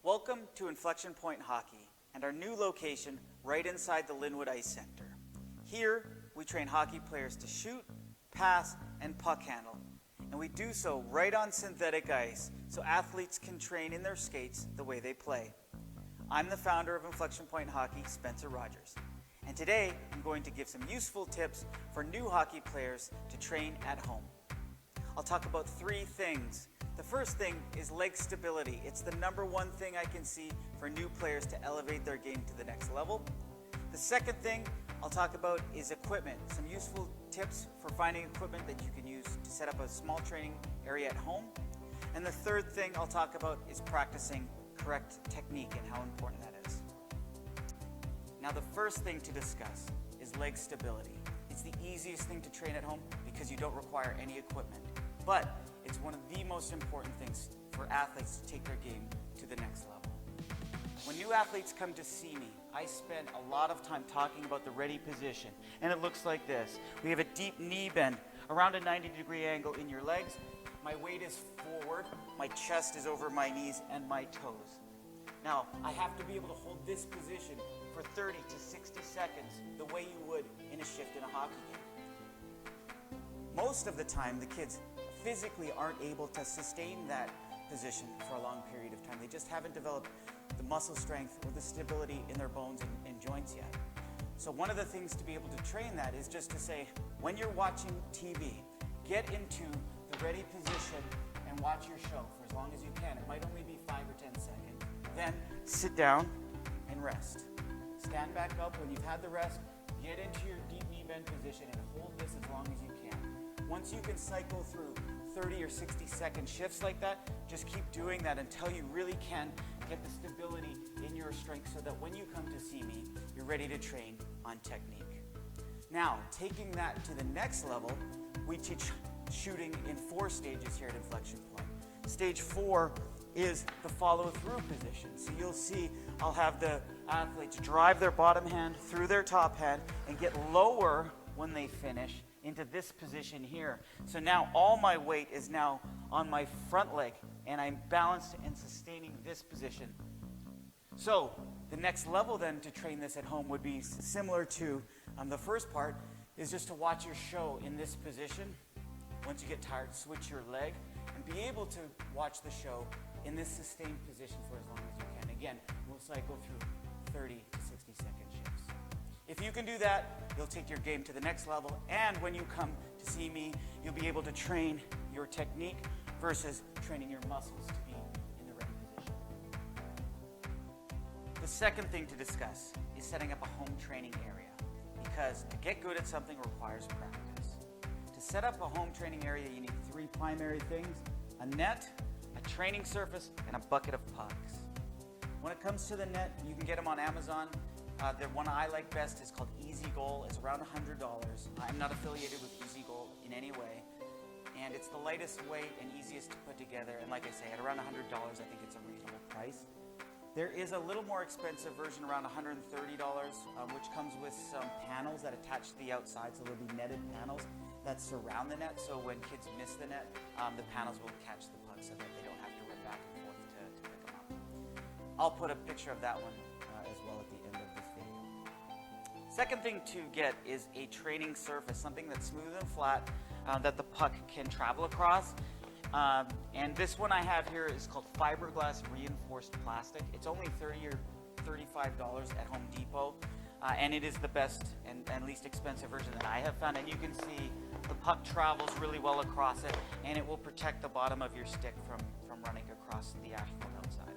Welcome to Inflection Point Hockey and our new location right inside the Linwood Ice Center. Here, we train hockey players to shoot, pass, and puck handle. And we do so right on synthetic ice so athletes can train in their skates the way they play. I'm the founder of Inflection Point Hockey, Spencer Rogers. And today, I'm going to give some useful tips for new hockey players to train at home. I'll talk about three things. The first thing is leg stability. It's the number one thing I can see for new players to elevate their game to the next level. The second thing I'll talk about is equipment. Some useful tips for finding equipment that you can use to set up a small training area at home. And the third thing I'll talk about is practicing correct technique and how important that is. Now, the first thing to discuss is leg stability. It's the easiest thing to train at home because you don't require any equipment. But it's one of the most important things for athletes to take their game to the next level. When new athletes come to see me, I spend a lot of time talking about the ready position, and it looks like this. We have a deep knee bend, around a 90-degree angle in your legs. My weight is forward, my chest is over my knees, and my toes. Now, I have to be able to hold this position for 30 to 60 seconds, the way you would in a shift in a hockey game. Most of the time, the kids physically aren't able to sustain that position for a long period of time. They just haven't developed the muscle strength or the stability in their bones and joints yet. So one of the things to be able to train that is just to say, when you're watching TV, get into the ready position and watch your show for as long as you can. It might only be 5 or 10 seconds. Then sit down and rest. Stand back up when you've had the rest, get into your deep knee bend position and hold this as long as you can. Once you can cycle through 30 or 60 second shifts like that, just keep doing that until you really can get the stability in your strength so that when you come to see me, you're ready to train on technique. Now, taking that to the next level, we teach shooting in 4 stages here at Inflection Point. Stage 4 is the follow-through position. So you'll see I'll have the athletes drive their bottom hand through their top hand and get lower when they finish into this position here. So now all my weight is now on my front leg and I'm balanced and sustaining this position. So the next level then to train this at home would be similar to the first part, is just to watch your show in this position. Once you get tired, switch your leg and be able to watch the show in this sustained position for as long as you can. Again, we'll cycle through 30 to 60 second shifts. If you can do that, you'll take your game to the next level, and when you come to see me, you'll be able to train your technique versus training your muscles to be in the right position. The second thing to discuss is setting up a home training area, because to get good at something requires practice. To set up a home training area, you need 3 primary things: a net, a training surface, and a bucket of pucks. When it comes to the net, you can get them on Amazon. The one I like best is called Easy Goal. It's around $100. I'm not affiliated with Easy Goal in any way. And it's the lightest weight and easiest to put together. And like I say, at around $100, I think it's a reasonable price. There is a little more expensive version, around $130, which comes with some panels that attach to the outside. So there'll be netted panels that surround the net. So when kids miss the net, the panels will catch the puck so that they don't have to run back and forth to pick them up. I'll put a picture of that one as well at the end of this video. Second thing to get is a training surface, something that's smooth and flat that the puck can travel across. And this one I have here is called fiberglass reinforced plastic. It's only $30 or $35 at Home Depot, and it is the best and least expensive version that I have found. And you can see the puck travels really well across it, and it will protect the bottom of your stick from running across the asphalt outside.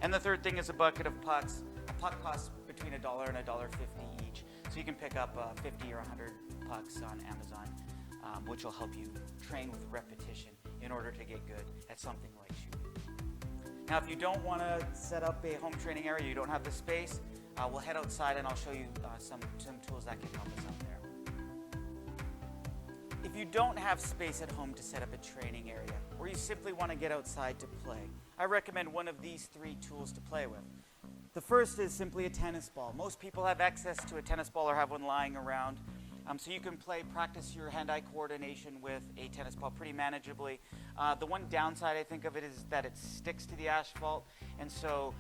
And the third thing is a bucket of pucks. A puck costs between $1 and $1.50 each, so you can pick up 50 or 100 pucks on Amazon, which will help you train with repetition in order to get good at something like shooting. Now, if you don't want to set up a home training area, you don't have the space, we'll head outside and I'll show you some tools that can help us out there. If you don't have space at home to set up a training area, or you simply want to get outside to play, I recommend one of these 3 tools to play with. The first is simply a tennis ball. Most people have access to a tennis ball or have one lying around. So you can practice your hand-eye coordination with a tennis ball pretty manageably. The one downside I think of it is that it sticks to the asphalt, and so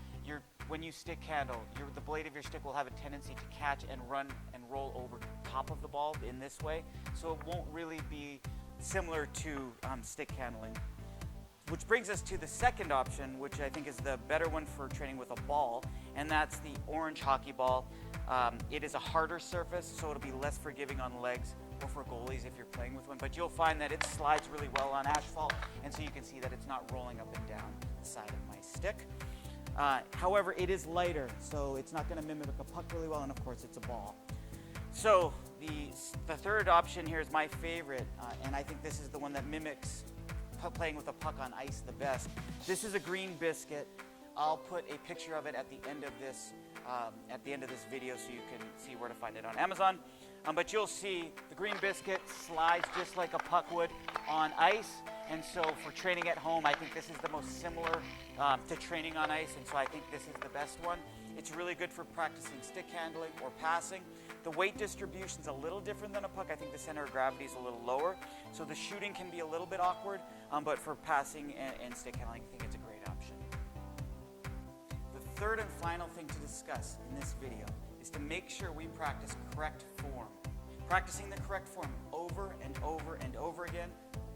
when you stick handle, the blade of your stick will have a tendency to catch and run and roll over top of the ball in this way, so it won't really be similar to stick handling. Which brings us to the second option, which I think is the better one for training with a ball, and that's the orange hockey ball. It is a harder surface, so it'll be less forgiving on legs or for goalies if you're playing with one, but you'll find that it slides really well on asphalt, and so you can see that it's not rolling up and down the side of my stick. However, it is lighter, so it's not going to mimic a puck really well, and of course it's a ball. So the third option here is my favorite, and I think this is the one that mimics playing with a puck on ice the best. This is a green biscuit. I'll put a picture of it at the end of this video so you can see where to find it on Amazon. But you'll see the green biscuit slides just like a puck would on ice, and so for training at home, I think this is the most similar to training on ice, and so I think this is the best one. It's really good for practicing stick handling or passing. The weight distribution is a little different than a puck. I think the center of gravity is a little lower, so the shooting can be a little bit awkward, but for passing and stick handling, I think it's a great option. The third and final thing to discuss in this video is to make sure we practice correct form. Practicing the correct form over and over and over again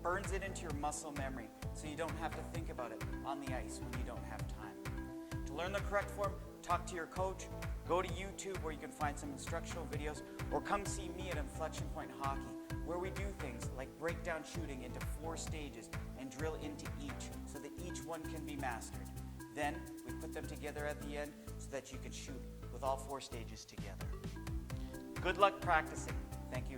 burns it into your muscle memory, so you don't have to think about it on the ice when you don't have time. To learn the correct form, talk to your coach, go to YouTube where you can find some instructional videos, or come see me at Inflection Point Hockey, where we do things like break down shooting into 4 stages and drill into each so that each one can be mastered. Then we put them together at the end so that you can shoot with all 4 stages together. Good luck practicing. Thank you.